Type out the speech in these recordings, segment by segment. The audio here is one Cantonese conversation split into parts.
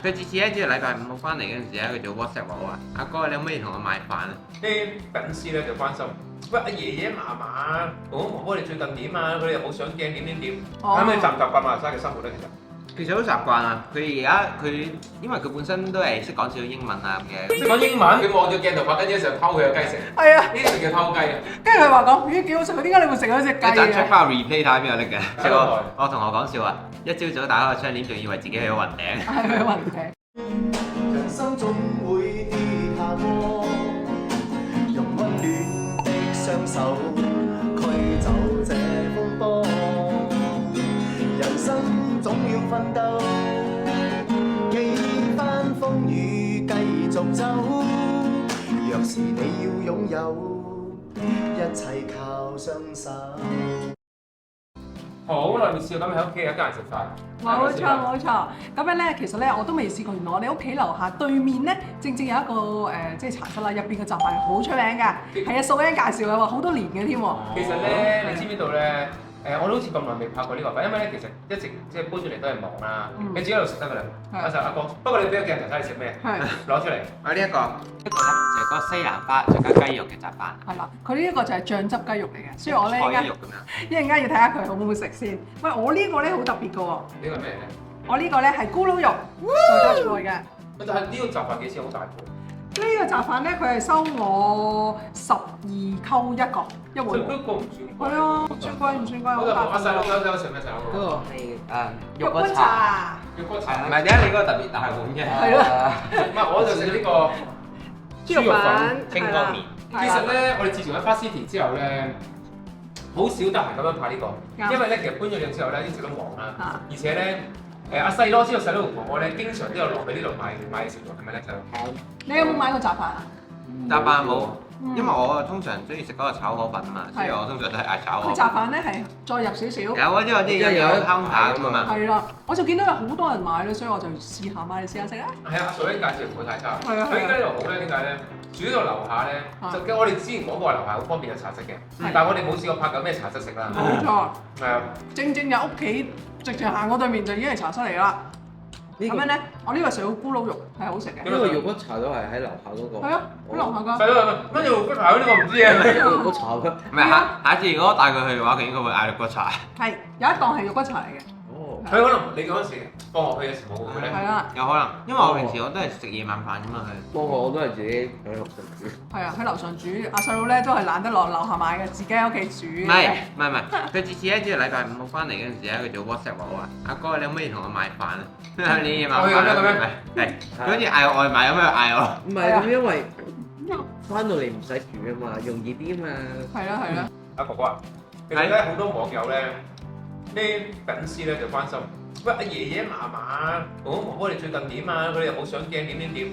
佢次次咧，只要禮拜五我翻嚟嗰陣時咧，佢就 WhatsApp 我話：阿哥，你可唔可以同我買飯啊？啲粉絲咧就關心，喂阿爺爺嫲嫲、公公婆婆你最近點啊？佢哋有冇上鏡點？咁你習唔習慣馬來西亞嘅生活咧？其實好習慣啊！佢而家因為佢本身都係識講少少英文啊咁嘅。識講英文，佢望住鏡頭拍緊嘢嘅時候偷佢嘅雞食。係啊，呢啲就叫偷雞啊！跟住佢話講，咦幾好食啊！點解你會食嗰隻雞一陣 check 嘅？翻個 replay 睇下邊有拎嘅。即係我同學講笑話，一朝早打開個窗簾，仲以為自己去咗雲頂。係佢雲頂。人生總會跌下坡，用溫暖的雙手驅走這風波。人生總要奮鬥，幾番風雨繼續走。若是你要擁有，一切靠雙手。好耐未試過咁喺屋企一家人食飯。冇錯。咁樣咧，其實咧我都未試過。原來我哋屋企樓下對面咧，正正有一個即係茶室啦，入邊嘅雜飯係好出名㗎。係啊，素欣介紹嘅喎，好多年嘅添喎。其實咧，你知唔知道咧？我都好似咁耐未拍過呢個飯，因為咧其實一直即係搬咗嚟都係忙啦。你自己喺度食得㗎啦。阿阿哥，不過你俾個鏡頭睇你食咩？攞出嚟。我呢一個咧就係個西蘭花再加雞肉嘅雜飯。係啦，佢呢一個就係醬汁雞肉嚟嘅，所以我咧菜肉咁樣。一陣間要睇下佢好唔好食先。喂，我呢個咧好特別嘅喎。呢個係咩咧？我呢個咧係咕嚕肉再加菜嘅。但係呢個雜飯幾錢好大盤？呢個雜飯咧，佢係收我12溝一個一碗。都個唔算。係啊，唔算貴，唔算貴，好大阿細佬份。食咩細佬？嗰個係肉骨茶。肉骨茶。唔係點解你嗰個特別大碗嘅？係咯。唔係，我就食呢個豬肉粉、清湯麵。其實咧，我哋自從喺花 City 之後咧，好少得閒咁樣拍呢個，因為咧其實搬咗嚟之後咧，一直都忙啦，而且咧阿細佬知道細佬同婆婆咧，經常都有落去呢度買食喎，係咪咧就？你有冇買過雜飯啊？雜飯冇，因為我通常中意食嗰個炒河粉啊嘛，所以我通常都係嗌炒河。佢雜飯咧係再入少少。有啊，因為啲有湯下咁啊嘛。係啦，我就見到有好多人買咧，所以我就試下買嚟試下食啦。係啊，水介紹唔會太差。係啊。佢依家呢度好咧，點解咧？住呢度樓下咧，就我哋之前講過話樓下好方便有茶室嘅，但係我哋冇試過拍緊咩茶室食啦。冇錯。係啊。正有屋企直情行過對面就已經係茶室嚟啦。咁樣咧，我呢個食到咕嚕肉係好食嘅。呢個肉骨茶都係喺樓下嗰個。係啊，喺樓下㗎。細佬，乜肉骨茶嗰啲我唔知啊。肉骨茶嘅。唔係下次如果我帶佢去嘅話，佢應該會嗌肉骨茶。係有一檔係肉骨茶嚟嘅。哦。佢可能你嗰陣時放學去嘅時冇嘅咧。係啊。有可能，因為我平時我都係食夜晚飯啫嘛，佢。不過我都係自己喺樓上煮。係啊，喺樓上煮。阿細佬咧都係懶得落樓下買嘅，自己喺屋企煮嘅。唔係，佢次次咧，只要禮拜五我翻嚟嗰陣時咧，佢就 WhatsApp 我話：阿哥，你可唔可以同我買飯啊？你夜晚飯係，佢好似嗌外賣咁樣嗌我。唔係咁，因為翻到嚟唔使煮啊嘛，容易啲啊嘛。係啦。阿哥哥啊，其實咧好多網友咧，啲粉絲咧就關心，喂阿爺爺嫲嫲、公公婆婆你最近點啊？佢哋有冇上鏡點？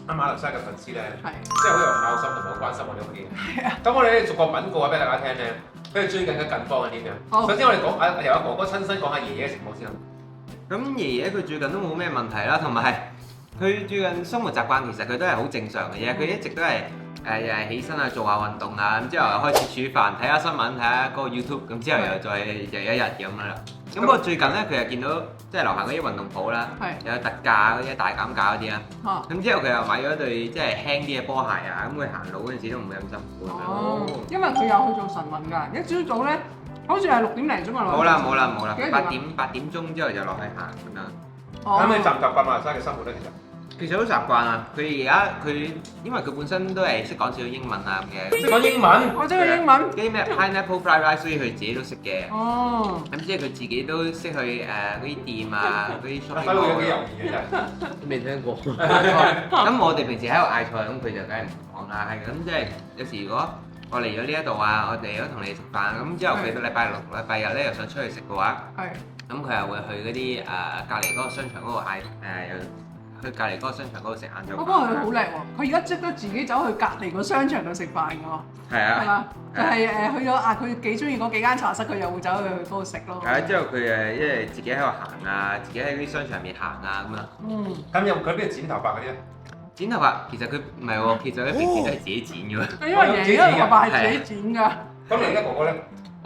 阿馬來西亞嘅粉絲咧，即係好有孝心同埋好關心我哋屋企。係啊。咁我哋咧逐個稟告下俾大家聽咧，佢哋最近嘅近況係點樣？首先我哋講由阿哥哥親身講下爺爺嘅情況先啦。咁爺爺佢最近都冇咩問題啦，同埋佢最近生活習慣其實佢都係好正常嘅嘢，佢一直都係又係起身啊做下運動啊，咁之後又開始煮飯睇下新聞睇下嗰個 YouTube，咁之後又再又一日咁樣啦。咁不過最近咧佢又見到即係樓下嗰啲運動鋪啦，有特價嗰啲大減價嗰啲啦，咁之後佢又買咗對即係輕啲嘅波鞋啊，咁佢行路嗰陣時都唔會咁辛苦咁樣。哦，因為佢有去做晨運㗎，一朝早咧好似係6點零鐘啊落。冇啦，8點鐘之後就落去行咁樣。咁你習唔習慣馬來西亞嘅生活咧？其實好習慣啊！佢因為佢本身都係識講少少英文啊咁嘅。識講英文？我識講英文。嗰啲咩 pineapple fried rice，所以佢自己都識嘅。哦。咁即係佢自己都識去嗰啲店啊，嗰啲 shopping 細佬有幾猶豫嘅真係。未聽過。咁我哋平時喺度嗌菜，咁佢就梗係唔講啦。係咁即係有時如果我嚟咗呢一度啊，我哋都同你食飯，咁之後佢到禮拜六、禮拜日咧又想出去食嘅話，咁佢又會去嗰啲隔離嗰個商場嗰度嗌去隔離嗰個商場嗰度食晏晝。我覺得佢好叻喎，佢而家識得自己走去隔離個商場度食飯㗎喎。係啊。係嘛？就係去咗佢幾中意嗰幾間茶室，佢又會走去嗰度食咯。係啊，之後佢因為自己喺度行啊，自己喺啲商場入面行啊咁啊。咁有佢邊度剪頭髮嗰啲咧？剪頭髮其實佢唔係喎，其實佢平時都係自己剪嘅喎。因為爺爺頭髮係自己剪㗎。咁你而家哥哥咧？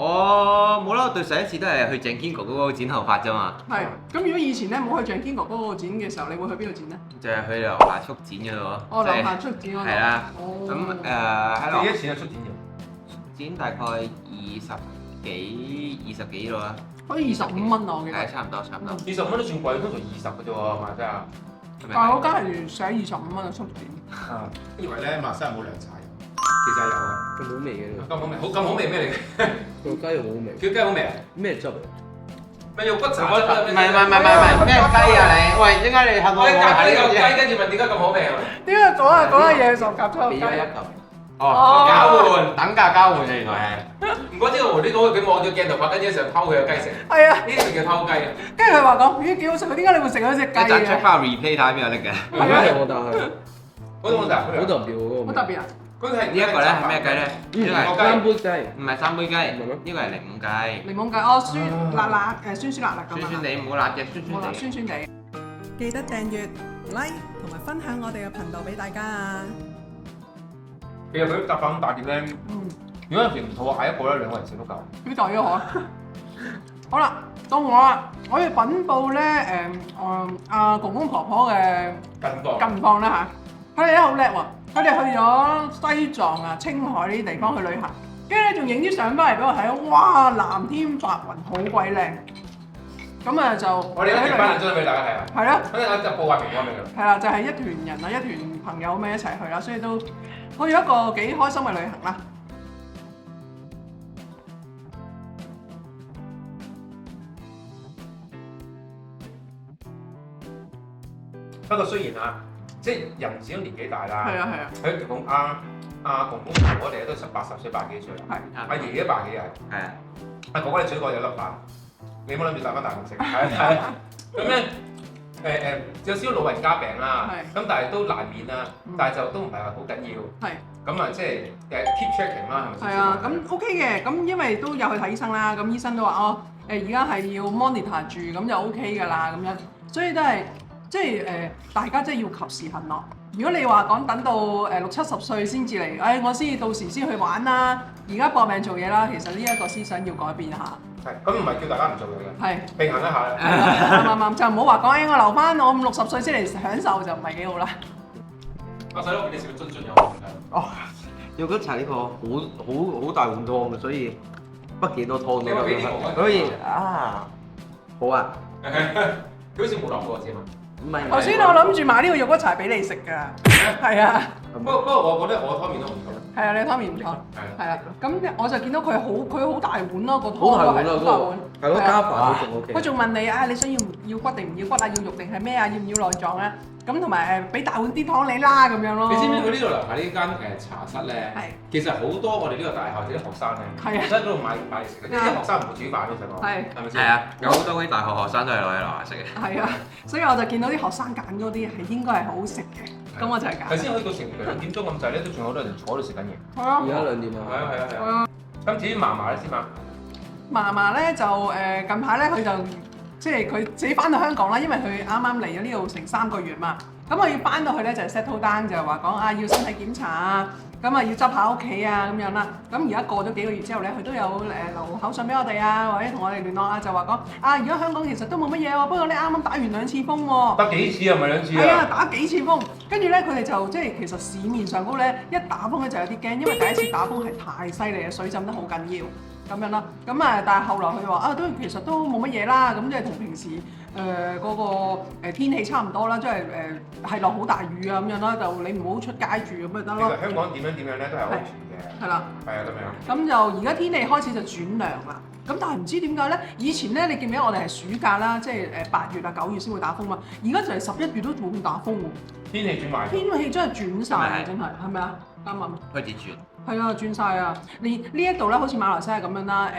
我冇啦，我對上一次都係去鄭堅哥嗰個剪頭髮啫嘛，係。咁如果以前咧冇去鄭堅哥嗰個剪嘅時候，你會去邊度剪咧？就係去樓下速剪嗰度咯。哦，樓下出剪嗰度。係啦。哦。咁喺樓幾多錢啊出剪嘅？剪大概二十幾度啦。可以25蚊啊，我記得。係差唔多差唔多。 20蚊都算貴，通常20嘅啫喎，馬來西亞。但係嗰間係寫25蚊嘅速剪。啊，以為咧馬來西亞冇涼茶飲，其實係有啊。咁好味嘅呢咁好味，咁好味咩嚟嘅？個雞肉好味，叫雞好味啊？咩汁嚟？咩肉骨茶？唔係咩雞啊你？喂，點解你係我哋夾呢嚿雞，跟住問點解咁好味啊？點解講下嘢就夾咗個雞？俾咗一嚿。哦，交換。等價交換啊原來唔怪之我呢個佢望住鏡頭拍緊嘢嘅時候偷佢個雞食，係啊，呢啲就叫偷雞啊！跟住佢話講，咦幾好食啊！點解你會食嗰隻雞係。一陣出嘅？翻 replay 睇下邊有拎嘅。好味我但係好特別，好特別喎嗰個味。好特別啊！嗰個係呢一個咧係咩雞咧？呢個係三杯雞。唔係三杯雞，呢個係檸檬雞，檸檬雞哦，酸辣辣酸酸辣辣咁啊！酸酸地唔好辣嘅，酸冇啦，酸地。酸酸地。記得訂閱、like 同埋分享我哋嘅頻道俾大家啊！其實佢夾飯咁大碟咧，嗯，如果有時唔肚餓，嗌一個咧，2個人食都夠。幾大嘅嗬？好啦，到我啦，我要稟報咧阿公公婆婆嘅近況。近況啦嚇，佢哋咧好叻喎，佢哋去咗西藏啊、青海呢啲地方去旅行，跟住咧仲影啲相翻嚟俾我睇，哇！藍天白雲好鬼靚，咁啊就我哋一陣翻張俾大家睇啊！係啦。咁我就報下平安俾佢。係啦，就係、一團人啊，一團朋友咁樣一齊去啦，所以都去咗一個幾開心嘅旅行啦。不過雖然啊，即係人始終年紀大啦，係啊係啊，佢同阿公公婆婆哋都18、10歲、80幾歲啦，係阿爺爺100幾係，係啊。阿哥哥你嘴角有粒飯，你冇諗住帶翻大陸食，係啊，咁咧有少少老人家病啦，咁但係都難免啦，但係就都唔係話好緊要，係咁啊即係keep checking 啦，係咪先？係啊，咁 OK 嘅，咁因為都有去睇醫生啦，咁醫生都話哦而家係要 monitor 住，咁就 OK 㗎啦，咁樣，所以都係即係大家真係要及時行樂。如果你話講等到60、70歲先至嚟，我先到時先去玩啦，而家搏命做嘢啦，其實呢一個思想要改變下。係，咁唔係叫大家唔做嘢嘅，係平衡一下。啱，就唔好話講我留翻我50、60歲先嚟享受就唔係幾好啦。阿細佬，你食嘅津津有味㗎。肉骨茶呢個好大碗湯嘅，所以不幾多湯你話俾啲我所以啊，好啊，佢好似冇落過先嘛。唔係。頭先我諗住買呢個肉骨茶俾你食㗎，係啊，不過我覺得我湯麵都唔錯。係啊，你湯麵唔錯，係啊，咁我就見到佢好大碗咯，個湯好大碗啊都係好大碗，係咯，加飯都仲 OK。佢仲問你啊，你想要骨定唔要骨啊？要肉定係咩啊？要唔要內臟啊？咁同埋俾大碗啲湯你啦，咁樣咯。你知唔知佢呢度樓下呢間茶室咧？係其實好多我哋呢個大學啲學生咧，係啊喺嗰度買食嘅，啲學生唔會煮飯嘅，實講係係咪先？係啊，有好多啲大學學生都係攞喺樓下食嘅。係啊，所以我就見到啲學生揀嗰啲係應該係好好食嘅，咁我就係揀。頭先去到成2點鐘咁滯咧，都仲有好多人坐喺度食緊嘢。係啊而家2點啊。係啊。咁至於嫲嫲咧先嘛，嫲嫲咧就近排咧佢就即係佢自己翻到香港啦，因為佢啱啱嚟咗呢度成3個月嘛。咁我要翻到去咧就 settle down，就係話講啊要身體檢查啊，咁啊要執下屋企啊咁樣啦。咁而家過咗幾個月之後咧，佢都有留口信俾我哋啊，或者同我哋聯絡啊，就話講啊而家香港其實都冇乜嘢喎，不過你啱啱打完2次風喎。得幾次啊？唔係2次係啊，啊？打幾次風，跟住咧佢哋就即係其實市面上高咧一打風咧就有啲驚，因為第一次打風係太犀利啊，水浸得好緊要咁樣啦。咁啊，但係後來佢話啊，其實都冇乜嘢啦，咁即係同平時嗰個天氣差唔多啦，即係係落好大雨啊咁樣啦，就你唔好出街住咁咪得咯。其實香港點樣咧都係安全嘅。係啦，係啊，咁樣。咁就而家天氣開始就轉涼啦。咁但係唔知點解咧？以前咧，你記唔記得我哋係暑假啦，即係8月啊、9月先會打風嘛。而家就係11月都仲打風喎。天氣轉壞。天氣真係轉晒啊！真係，係咪啊？啱啱。開始轉。係啊，轉晒啊！你呢一度咧，好似馬來西亞咁樣啦。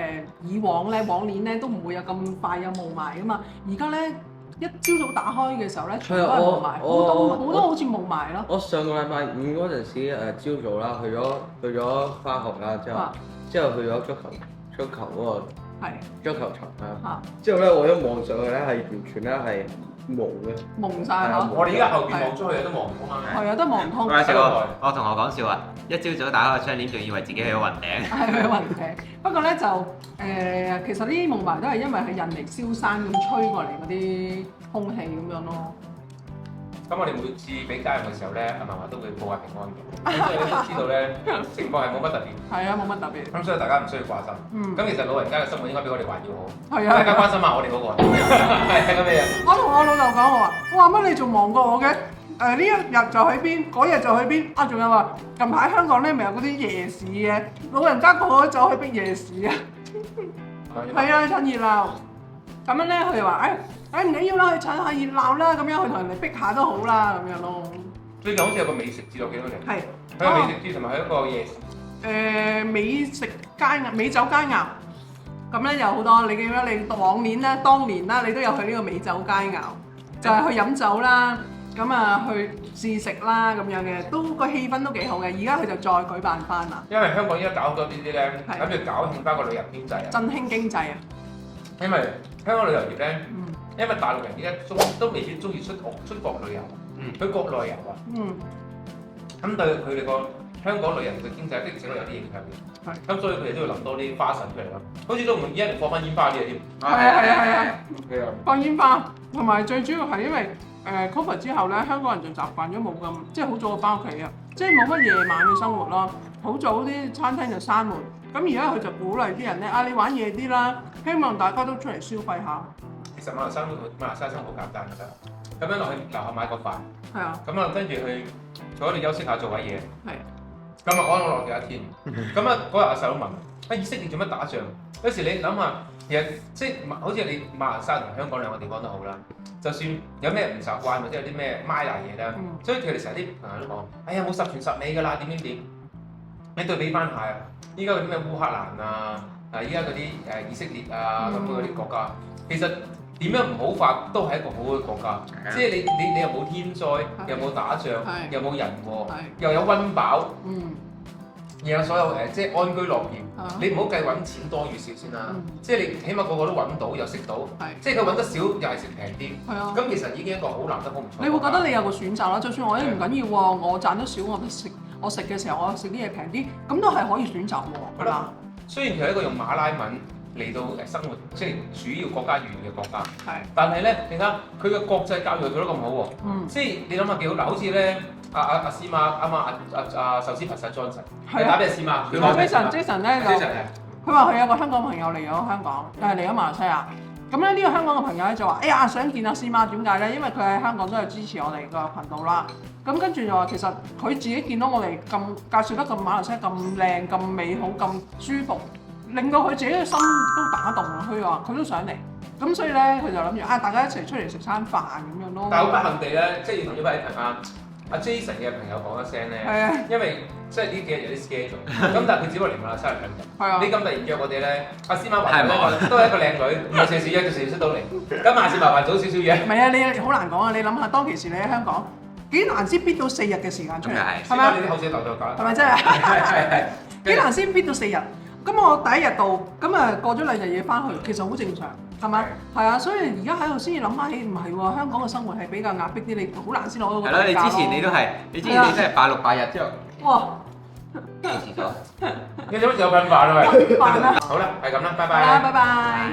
以往咧，往年咧都唔會有咁快有霧霾噶嘛。而家咧一朝早打開嘅時候咧，全部都係霧霾，好多好似霧霾咯。我上個禮拜5嗰陣時朝早啦，去咗翻學啦，之後去咗足球嗰個係足球場啦。嚇之後咧，我一望上去咧係完全咧係蒙嘅。蒙晒嚇，我哋依家後邊望出去有都望唔通啊！係啊，都望唔通。嗰陣時我同學講笑話，一朝早打開個窗簾，仲以為自己去咗雲頂。係去雲頂，不過咧就其實呢啲霧霾都係因為係人嚟燒山咁吹過嚟嗰啲空氣咁樣咯。咁我哋每次俾家人嘅時候咧，阿嫲嫲都會報下平安嘅，咁所以你都知道咧情況係冇乜特別。係啊，冇乜特別。咁所以大家唔需要掛心。嗯，咁其實老人家嘅生活應該比我哋還要好。係啊。大家關心下我哋嗰個。係咁嘅樣。我同我老豆講，我話：哇，乜你仲忙過我嘅？呢一日就去邊，嗰日就去邊。啊，仲有話近排香港咧咪有嗰啲夜市嘅，老人家個個都走去逼夜市啊。係啊，趁熱鬧。咁樣咧，佢就話：誒唔緊要啦，去趁下熱鬧啦，咁樣去同人哋逼下都好啦，咁樣咯。最近好似有個美食節，我見到你。係。佢有美食節同埋佢一個夜市。美食佳肴、美酒佳肴，咁咧有好多。你記唔記得你往年咧、當年啦，你都有去呢個美酒佳肴，就係去飲酒啦，咁啊去試食啦咁樣嘅，都個氣氛都幾好嘅。而家佢就再舉辦翻啦，因為香港依家搞好多呢啲咧，係諗住搞興翻個旅遊經濟啊。振興經濟啊！因為香港旅遊業咧，嗯因為大陸人而家都未必中意出國旅遊，去國內遊啊。嗯，咁對佢哋個香港旅遊嘅經濟的確有啲影響嘅。係。咁所以佢哋都要諗多啲花神出嚟咯。好似都唔依家連放翻煙花啲嘢添。係啊，係啊。放煙花，同埋最主要係因為Covid 之後咧，香港人就習慣咗冇咁，即係好早就翻屋企啊，即係冇乜夜晚嘅生活咯。好早啲餐廳就閂門，咁而家佢就鼓勵啲人咧，你玩夜啲啦，希望大家都出嚟消費下。其實馬來西亞生活好簡單嘅啫，咁樣落去樓下買個飯，係啊，咁啊跟住去坐喺度休息下做下嘢，係。咁啊安樂嘅一天，咁啊嗰日阿細佬問：以色列做乜打仗？有時你諗下，其實即係好似你馬來西亞同香港兩個地方都好啦，就算有咩唔習慣或者有啲咩買難嘢啦，所以佢哋成日啲朋友都講：哎呀冇十全十美㗎啦，點點點。你對比翻下，依家嗰啲咩烏克蘭啊，依家嗰啲以色列啊咁嗰啲國家，其實點樣唔好法都係一個好嘅國家，即係你又冇天災，又冇打仗，又冇人禍，又有溫飽，又有所有即係安居樂業。你唔好計揾錢多與少先啦，即係你起碼個個都揾到又食到，即係佢揾得少又係食平啲。係啊，咁其實已經一個好難得好唔錯。你會覺得你有個選擇啦，就算我唔緊要喎，我賺得少，我食嘅時候我食啲嘢平啲，咁都係可以選擇喎。係啦，雖然佢係一個用馬拉文嚟到生活，即係主要國家語言嘅國家，係，但係咧，你睇下佢嘅國際教育做得咁好喎，即係你諗下幾好嗱，好似咧阿司馬啱阿壽司佛實 Johnson，你打俾阿司馬，佢講 Jason 咧就佢話佢有個香港朋友嚟咗香港，嚟咗馬來西亞。咁咧呢個香港嘅朋友咧就話：哎呀，想見阿司馬，點解咧？因為佢喺香港都有支持我哋個頻道啦。咁跟住就話其實佢自己見到我哋咁介紹得咁馬來西亞咁靚、咁美好、咁舒服，令到佢自己嘅心都打動啊！佢話佢都想嚟。咁所以咧佢就諗住大家一齊出嚟食餐飯咁樣咯。但係好不幸地咧，即係要同呢位阿 Jason 嘅朋友講一聲咧，因為即係呢幾日有啲 schedule，咁但係佢只不過嚟馬來西亞2日。係啊。你咁突然約我哋咧，阿司馬話都係一個靚女，唔係隨時約就隨時出到嚟。咁下次麻煩早少少約。唔係啊，你好難講啊！你諗下當其時你喺香港幾難先逼到4日嘅時間出嚟，係咪？你啲口水流到搞。係咪真係？係。幾難先逼到4日？咁我第一日到，咁啊過咗2日嘢翻去，其實好正常。係咪？係啊，所以而家喺度先至諗翻起，唔係喎，香港嘅生活係比較壓迫啲，你好難先攞到個價咯。係咯，你之前你都係，你之前你真係8、6、8日之後。哇！幾時咗？你做乜有份飯啊？份飯啊！好啦，係咁啦，拜拜。好啦，拜拜。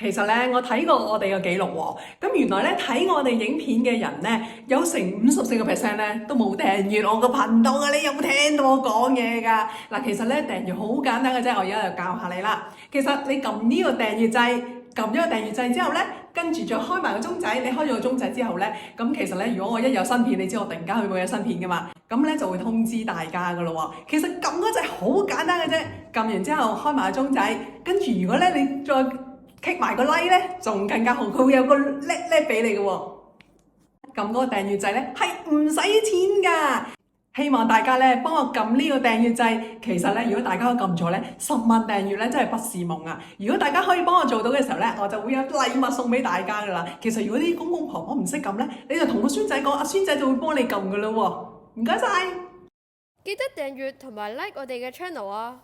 其實咧，我睇過我哋嘅記錄喎，咁原來咧睇我哋影片嘅人咧，有成54% 咧都冇訂閱我個頻道嘅，你有冇聽到我講嘢㗎？嗱，其實咧訂閱好簡單嘅啫，我而家就教下你啦。其實你撳呢個訂閱掣，撳咗個訂閱掣之後咧，跟住再開埋個鐘仔，你開咗個鐘仔之後咧，咁其實咧，如果我一有新片，你知我突然間會有新片㗎嘛，咁咧就會通知大家㗎咯喎。其實撳嗰掣好簡單嘅啫，撳完之後開埋個鐘仔，跟住如果咧你再click埋個 like 咧，仲更加好，佢會有個叻俾你嘅喎。撳嗰個訂閱掣咧係唔使錢㗎。希望大家咧幫我撳呢個訂閱掣。其實咧，如果大家都撳咗咧，10萬訂閱咧真係不是夢啊！如果大家可以幫我做到嘅時候咧，我就會有禮物送俾大家㗎啦。其實如果啲公公婆婆唔識撳咧，你就同個孫仔講，阿孫仔就會幫你撳㗎啦喎。唔該晒，記得訂閱同埋 like 我哋嘅 channel 啊！